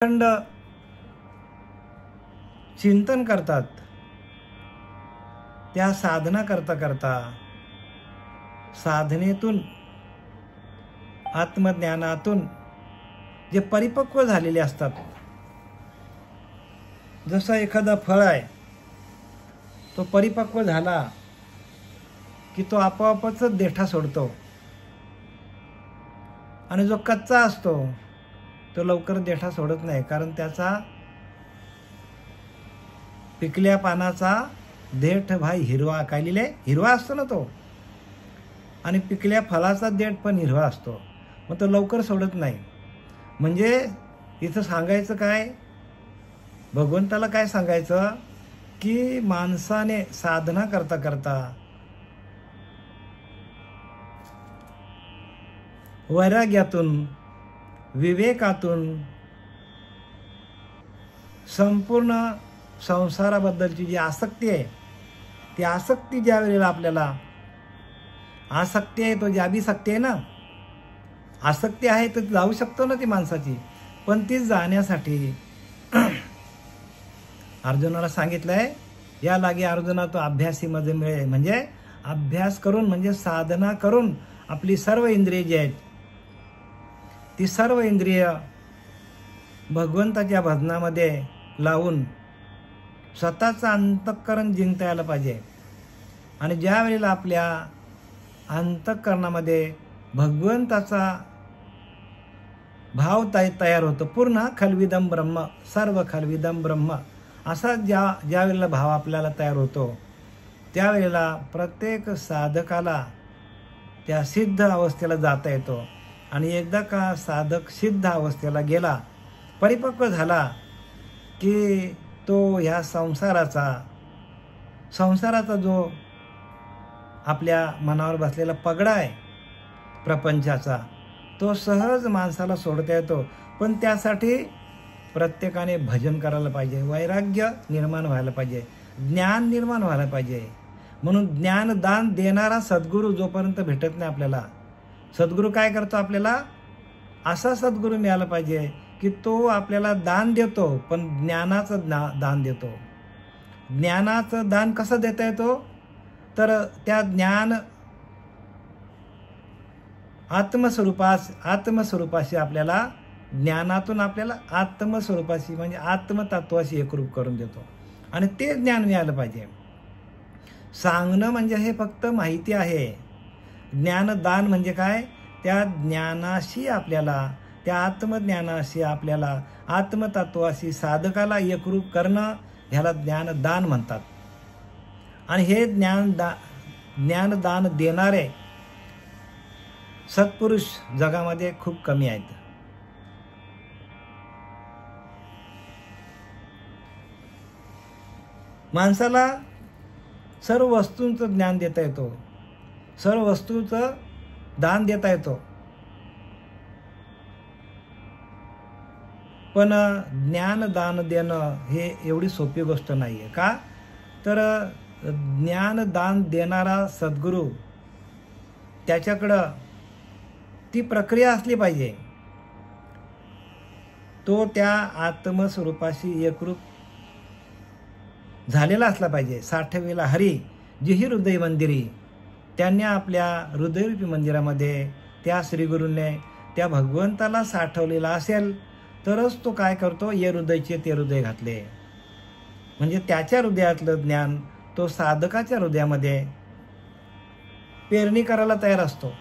अखंड चिंतन करतात, त्या साधना करता करता साधनेतून आत्मज्ञानातून जे परिपक्व झालेले असतात, जसं एखादा फळ आहे तो परिपक्व झाला की तो आपोआपच देठा सोडतो, आणि जो कच्चा असतो तो लवकर देठा सोडत नाही, कारण त्याचा पिकल्या पानाचा देठ भाई हिरवा, काय लिहिले हिरवा असतो ना तो, आणि पिकल्या फळाचा देठ पण हिरवा असतो, मग तो लवकर सोडत नाही. म्हणजे इथं सांगायचं काय, भगवंताला काय सांगायचं की माणसाने साधना करता करता वैराग्यातून विवेकातून संपूर्ण संसाराबद्दलची जी आसक्ती आहे, ती आसक्ती ज्या वेळेला आपल्याला आसक्ती आहे, तो जाबीसक्ती आहे ना, आसक्ती आहे तर जाऊ शकतो ना ती माणसाची, पण ती जाण्यासाठी अर्जुनाला सांगितलंय, या लागे अर्जुना तो अभ्यासी मध्ये मिळे, म्हणजे अभ्यास करून, म्हणजे साधना करून आपली सर्व इंद्रिय जी आहेत ती सर्व इंद्रिय भगवंताच्या भजनामध्ये लावून स्वतःचं अंतःकरण जिंकता यायला पाहिजे. आणि ज्या वेळेला आपल्या अंतःकरणामध्ये भगवंताचा भाव तयार होतो, पूर्ण खलविदम ब्रह्म, सर्व खलविदम ब्रह्म असा ज्या वेळेला भाव आपल्याला तयार होतो, त्यावेळेला प्रत्येक साधकाला त्या सिद्ध अवस्थेला जाता येतो. आणि एकदा का साधक सिद्ध अवस्थेला गेला, परिपक्व झाला की तो ह्या संसाराचा जो आपल्या मनावर बसलेला पगडा आहे प्रपंचाचा, तो सहज माणसाला सोडता येतो. पण त्यासाठी प्रत्येकाने भजन करायला पाहिजे, वैराग्य निर्माण व्हायला पाहिजे, ज्ञान निर्माण व्हायला पाहिजे. म्हणून ज्ञानदान देणारा सद्गुरू जोपर्यंत भेटत नाही आपल्याला, सद्गुरू काय करतो, आपल्याला असा सद्गुरू मिळाला पाहिजे की तो आपल्याला दान देतो, पण ज्ञानाचं दान देतो. ज्ञानाचं दान कसं देता येतो, तर त्या ज्ञान आत्मस्वरूपाशी आपल्याला, ज्ञानातून आपल्याला आत्मस्वरूपाशी म्हणजे आत्मतत्वाशी एकरूप करून देतो, आणि ते ज्ञान मिळालं पाहिजे. सांगणं म्हणजे हे फक्त माहिती आहे, ज्ञानदान म्हणजे काय, त्या ज्ञानाशी आपल्याला, त्या आत्मज्ञानाशी आपल्याला, आत्मतत्वाशी साधकाला एकरूप करणं, ह्याला ज्ञानदान म्हणतात. आणि हे ज्ञानदान देणारे सत्पुरुष जगामध्ये खूप कमी आहेत. माणसाला सर्व वस्तूंचं ज्ञान देता येतो, सर्व वस्तूंचं दान देता येतो, पण ज्ञानदान देणं हे एवढी सोपी गोष्ट नाही आहे. का, तर ज्ञानदान देणारा सद्गुरू, त्याच्याकडं ती प्रक्रिया असली पाहिजे, तो त्या आत्मस्वरूपाशी एकरूप झालेला असला पाहिजे. साठवेला हरी जिही हृदय मंदिरी, त्यांनी आपल्या हृदयरूपी मंदिरामध्ये त्या श्रीगुरूंनी त्या भगवंताला साठवलेला असेल, तरच तो काय करतो, ये हृदयचे ते हृदय घातले, म्हणजे त्याच्या हृदयातलं ज्ञान तो साधकाच्या हृदयामध्ये पेरणी करायला तयार असतो.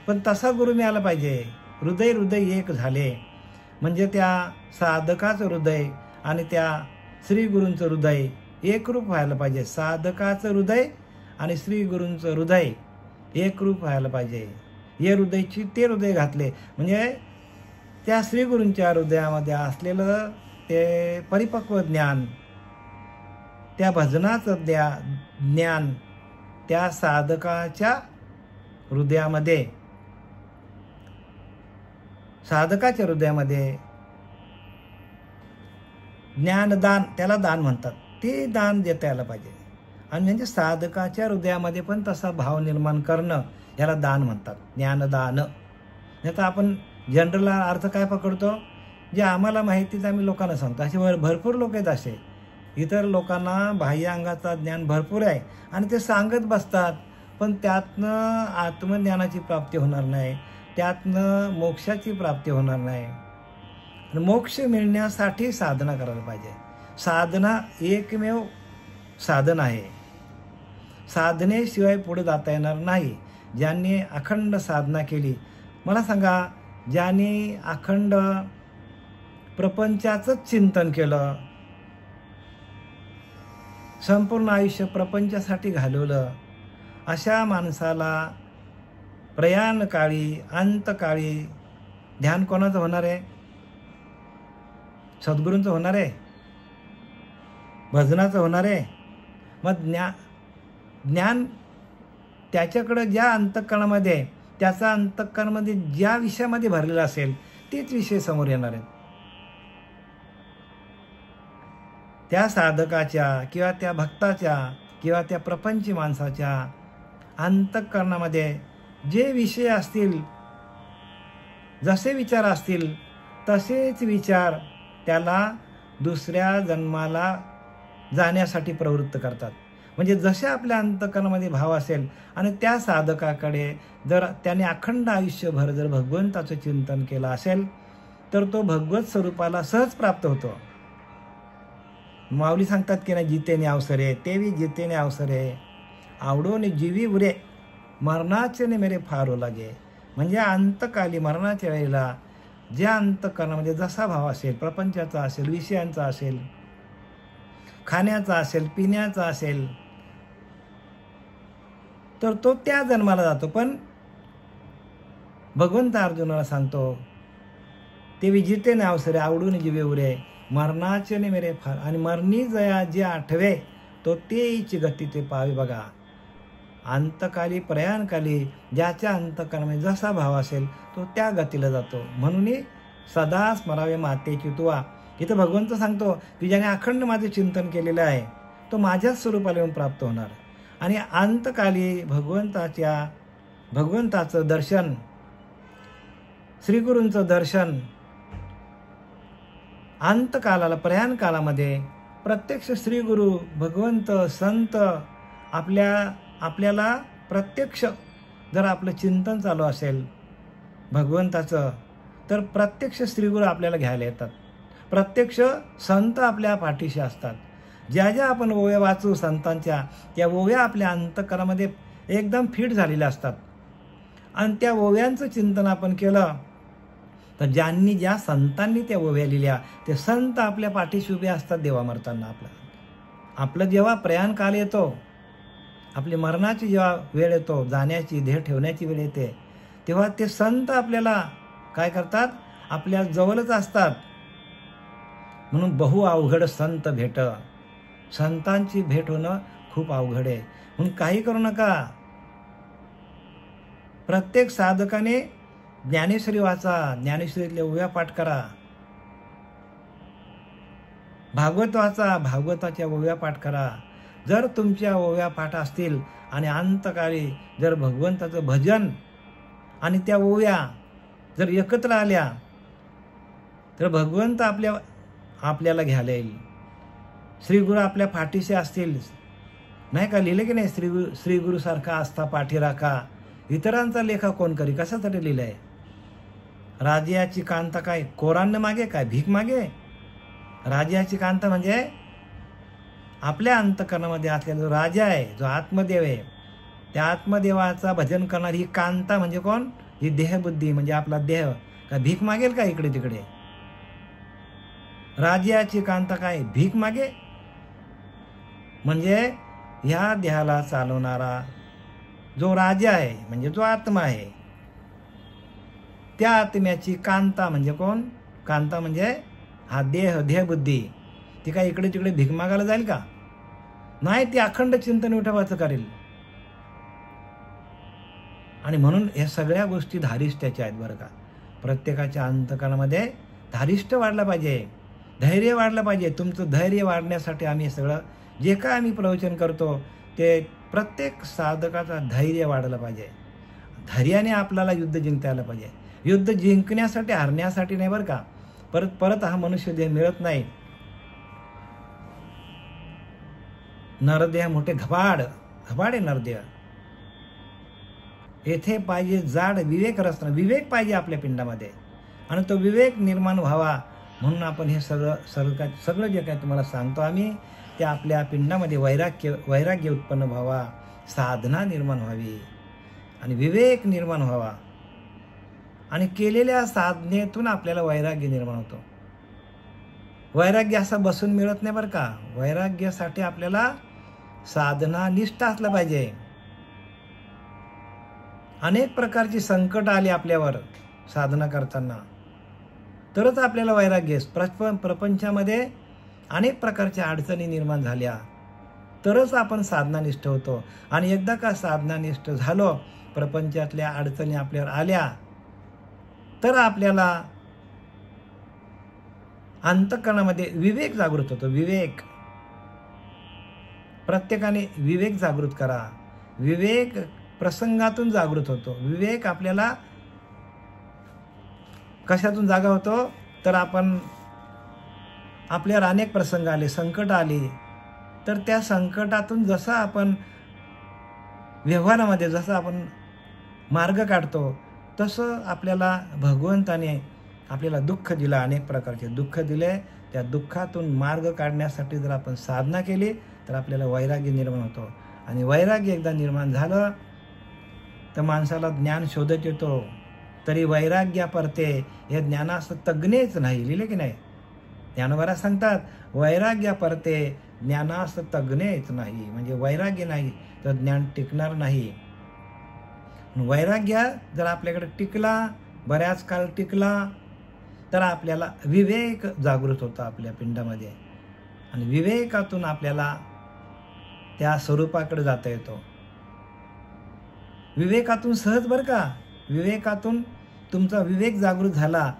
पण तसा गुरु मिळाला पाहिजे, हृदय एक झाले, म्हणजे त्या साधकाचं हृदय आणि त्या श्रीगुरूंचं हृदय एकरूप व्हायला पाहिजे. साधकाचं हृदय आणि श्रीगुरूंचं हृदय एकरूप व्हायला पाहिजे. हे हृदयची ते हृदय घातले, म्हणजे त्या श्रीगुरूंच्या हृदयामध्ये असलेलं ते परिपक्व ज्ञान, त्या भजनाचं ज्ञान त्या साधकाच्या हृदयामध्ये, ज्ञानदान, त्याला दान म्हणतात, ते दान देता यायला पाहिजे. आणि म्हणजे साधकाच्या हृदयामध्ये पण तसा भाव निर्माण करणं, याला दान म्हणतात, ज्ञानदान. नाही तर आपण जनरल अर्थ काय पकडतो जे आम्हाला माहितीच आम्ही लोकांना सांगतो. असे भरपूर लोक आहेत असे. इतर लोकांना बाह्य अंगाचा ज्ञान भरपूर आहे आणि ते सांगत बसतात, पण त्यातनं आत्मज्ञानाची प्राप्ती होणार नाही, त्यातनं मोक्षाची प्राप्ती होणार नाही. आणि मोक्ष मिळण्यासाठी साधना करायला पाहिजे. साधना एकमेव साधन आहे. साधनेशिवाय पुढे जाता येणार नाही. ज्यांनी अखंड साधना केली, मला सांगा, ज्यांनी अखंड प्रपंचाचंच चिंतन केलं, संपूर्ण आयुष्य प्रपंचासाठी घालवलं, अशा माणसाला प्रयाणकाळी अंतकाळी ध्यान कोणाचं होणार आहे? सद्गुरूंचं होणार आहे, भजनाचं होणार आहे. मग ज्ञान त्याच्याकडं ज्या अंतःकरणामध्ये, त्याचा अंतःकरणामध्ये ज्या विषयामध्ये भरलेला असेल तेच विषय समोर येणार आहेत. त्या साधकाच्या किंवा त्या भक्ताच्या किंवा त्या प्रपंची माणसाच्या अंतःकरणामध्ये जे विषय असतील, जसे विचार असतील तसेच विचार त्याला दुसऱ्या जन्माला जाण्यासाठी प्रवृत्त करतात. म्हणजे जसे आपल्या अंतःकरणामध्ये भाव असेल आणि त्या साधकाकडे जर त्याने अखंड आयुष्यभर जर भगवंताचं चिंतन केलं असेल तर तो भगवत स्वरूपाला सहज प्राप्त होतो. माऊली सांगतात की नाही, जितेने अवसरे तेवी जितेने अवसरे, आवडोने जीवी उरे मरणाचे ने मेरे फारो लागे. म्हणजे अंतकाली मरणाच्या वेळेला ज्या अंतःकरणामध्ये जसा भाव असेल, प्रपंचाचा असेल, विषयांचा असेल, खाण्याचा असेल, पिण्याचा असेल, तर तो त्या जन्माला जातो. पण भगवंत अर्जुनाला सांगतो, ते विजिते ने अवसरे आवडून जीवे उरे मरणाचे ने मेरे फार. आणि मरणी जया जे आठवे तो तेची गती ते पावे. बघा, अंतकाली प्रयाणकाली ज्याच्या अंतःकरणामध्ये जसा भाव असेल तो त्या गतीला जातो. म्हणून सदा स्मरावे मातेची तुवा. इथं भगवंत सांगतो की ज्याने अखंड माझे चिंतन केलेलं आहे तो माझ्याच स्वरूपाला येऊन प्राप्त होणार. आणि अंतकाली भगवंताचं दर्शन, श्रीगुरूंचं दर्शन अंतकालाला, प्रयाण कालामध्ये प्रत्यक्ष श्रीगुरू, भगवंत, संत आपल्याला प्रत्यक्ष जर आपलं चिंतन चालू असेल भगवंताचं, तर प्रत्यक्ष श्रीगुरू आपल्याला घ्यायला येतात. प्रत्यक्ष संत आपल्या पाठीशी असतात. ज्या ज्या आपण ओव्या वाचू संतांच्या, त्या ओव्या आपल्या अंतःकरणामध्ये एकदम फिट झालेल्या असतात. आणि त्या ओव्यांचं चिंतन आपण केलं तर ज्या संतांनी त्या ओव्या लिहिल्या ते संत आपल्या पाठीशी उभे असतात देवा मरताना. आपलं जेव्हा प्रयाण काल येतो, आपली मरणाची जेव्हा वेळ येतो, जाण्याची, देह ठेवण्याची वेळ येते, तेव्हा ते संत आपल्याला काय करतात? आपल्या जवळच असतात. म्हणून बहु अवघड संत भेट. संतांची भेट होणं खूप अवघड आहे. म्हणून काही करू नका. प्रत्येक साधकाने ज्ञानेश्वरी वाचा, ज्ञानेश्वरीतल्या ओव्या पाठ करा. भागवत वाचा, भागवताच्या ओव्या पाठ करा. जर तुमच्या ओव्या पाठ असतील आणि अंतकाळी जर भगवंताचं भजन आणि त्या ओव्या जर एकत्र आल्या तर भगवंत आपल्याला घ्यायला येईल. श्रीगुरू आपल्या पाठीशी असतील. नाही का लिहिलं की नाही, श्रीगुरूसारखा आस्था पाठी राखा, इतरांचा लेखा कोण करी. कशासाठी लिहिलं आहे? राजाची कांता काय कोरांना मागे, काय भीक मागे? राजाची कांता म्हणजे आपल्या अंतःकरणामध्ये असलेला जो राजा आहे, जो आत्मदेव आहे, त्या आत्मदेवाचा भजन करणारी ही कांता म्हणजे कोण? ही देहबुद्धी, म्हणजे आपला देह. का भीक मागेल का इकडे तिकडे? राजाची कांता काय भीक मागे? म्हणजे ह्या देहाला चालवणारा जो राजा आहे, म्हणजे जो आत्मा आहे, त्या आत्म्याची कांता म्हणजे कोण? कांता म्हणजे हा देहबुद्धी. ती काय इकडे तिकडे भीक मागायला जाईल का? नाही, ती अखंड चिंतन विठोबाचं करेल. आणि म्हणून या सगळ्या गोष्टी धारिष्ट्याच्या आहेत बरं का. प्रत्येकाच्या अंतःकरणामध्ये धारिष्ट्य वाढलं पाहिजे, धैर्य वाढलं पाहिजे. तुमचं धैर्य वाढण्यासाठी आम्ही हे सगळं जे काय आम्ही प्रवचन करतो ते प्रत्येक साधकाचा धैर्य वाढलं पाहिजे. धैर्याने आपल्याला युद्ध जिंकता आलं पाहिजे. युद्ध जिंकण्यासाठी, हरण्यासाठी नाही बरं का. परत परत हा मनुष्य देह मिळत नाही. नरदेह मोठे घबाड आहे नरदेह. येथे पाहिजे जाड विवेक रचना. विवेक पाहिजे आपल्या पिंडामध्ये आणि तो विवेक निर्माण व्हावा म्हणून आपण हे सगळं जे काय तुम्हाला सांगतो आम्ही ते आपल्या पिंडामध्ये वैराग्य उत्पन्न व्हावा, साधना निर्माण व्हावी आणि विवेक निर्माण व्हावा. आणि केलेल्या साधनेतून आपल्याला वैराग्य निर्माण होतो. वैराग्य असं बसून मिळत नाही बरं का. वैराग्यासाठी आपल्याला साधना निष्ठा असला पाहिजे. अनेक प्रकारची संकट आली आपल्यावर साधना करताना तरच आपल्याला वैराग्य. प्रपंचामध्ये अनेक प्रकारच्या अडचणी निर्माण झाल्या तरच आपण साधनानिष्ठ होतो. आणि एकदा का साधनानिष्ठ झालो, प्रपंचातल्या अडचणी आपल्यावर आल्या तर आपल्याला अंतःकरणामध्ये विवेक जागृत होतो. विवेक प्रत्येकाने विवेक जागृत करा. विवेक प्रसंगातून जागृत होतो. विवेक आपल्याला कशातून जागा होतो तर आपल्यावर अनेक प्रसंग आले, संकट आली तर त्या संकटातून जसं आपण व्यवहारामध्ये जसं आपण मार्ग काढतो तसं आपल्याला भगवंताने आपल्याला दुःख दिलं, अनेक प्रकारचे दुःख दिले. त्या दुःखातून मार्ग काढण्यासाठी जर आपण साधना केली तर आपल्याला वैराग्य निर्माण होतो. आणि वैराग्य एकदा निर्माण झालं तर माणसाला ज्ञान शोधत येतो. तरी वैराग्या परते हे ज्ञानास तज्ञेच नाही. लिहिले की नाही? ज्ञानोबा सांगतात वैराग्या परते ज्ञानास तज्ञेच नाही. म्हणजे वैराग्य नाही तर ज्ञान टिकणार नाही. वैराग्य जर आपल्याकडे टिकला, बऱ्याच काळ टिकला तर आपल्याला विवेक जागृत होता आपल्या पिंडामध्ये आणि विवेकातून आपल्याला त्या स्वरूपाकडे जाता येतो. विवेकातून सहज बरं का. विवेकातून तुमचा विवेक जागृत झाला.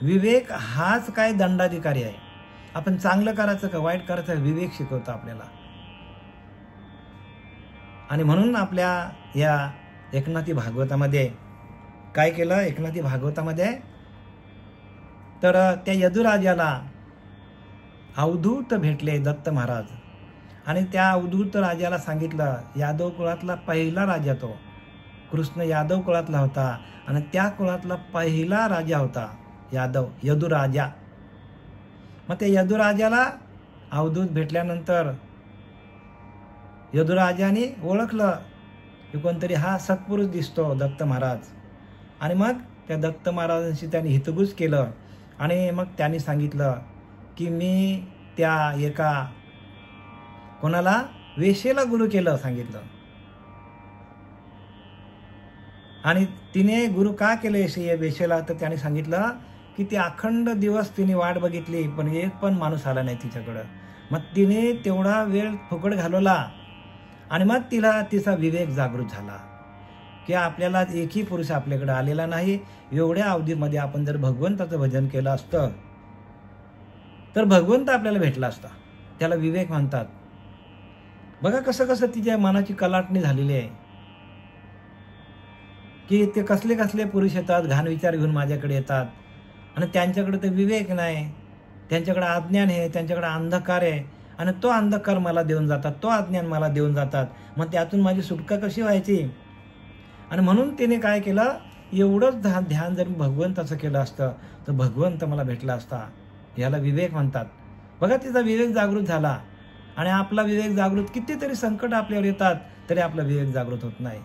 विवेक हाच काय दंडाधिकारी आहे. आपण चांगलं करायचं का वाईट करायचं विवेक शिकवतो आपल्याला. आणि म्हणून आपल्या या एकनाथी भागवतामध्ये काय केलं? एकनाथी भागवतामध्ये तर त्या यदुराजाला अवधूत भेटले दत्त महाराज आणि त्या अवधूत राजाला सांगितलं, यादव कुळातला पहिला राजा तो कृष्ण यादव कुळातला होता आणि त्या कुळातला पहिला राजा होता यदुराजा. मग त्या यदुराजाला अवधूत भेटल्यानंतर यदुराजाने ओळखलं की कोणतरी हा सत्पुरुष दिसतो दत्त महाराज. आणि मग त्या दत्त महाराजांशी त्यांनी हितगुज केलं आणि मग त्यांनी सांगितलं की मी त्या एका कोणाला वेशेला गुरु केलं सांगितलं. आणि तिने गुरु का केले या वेशेला तर त्याने सांगितलं की ती अखंड दिवस तिने वाट बघितली पण एक पण माणूस आला नाही तिच्याकडं. मग तिने तेवढा वेळ फुकट घालवला आणि मग तिचा विवेक जागृत झाला की आपल्याला एकही पुरुष आपल्याकडे आलेला नाही. एवढ्या अवधीमध्ये आपण जर भगवंताचं भजन केलं असतं तर भगवंत आपल्याला भेटला असता. त्याला विवेक म्हणतात. बघा कसं कसं तिच्या मनाची कलाटणी झालेली आहे की ते कसले कसले पुरुष येतात, घाण विचार घेऊन माझ्याकडे येतात आणि त्यांच्याकडे तर विवेक नाही, त्यांच्याकडे अज्ञान आहे, त्यांच्याकडे अंधकार आहे आणि तो अंधकार मला देऊन जातात, तो अज्ञान मला देऊन जातात. मग त्यातून माझी सुटका कशी व्हायची? आणि म्हणून तिने काय केलं, एवढंच ध्यान जर भगवंताचं केलं असतं तर भगवंत मला भेटला असता. याला विवेक म्हणतात. बघा तिचा विवेक जागृत झाला. आणि आपला विवेक जागृत, कितीतरी संकट आपल्यावर येतात तरी आपला विवेक जागृत होत नाही.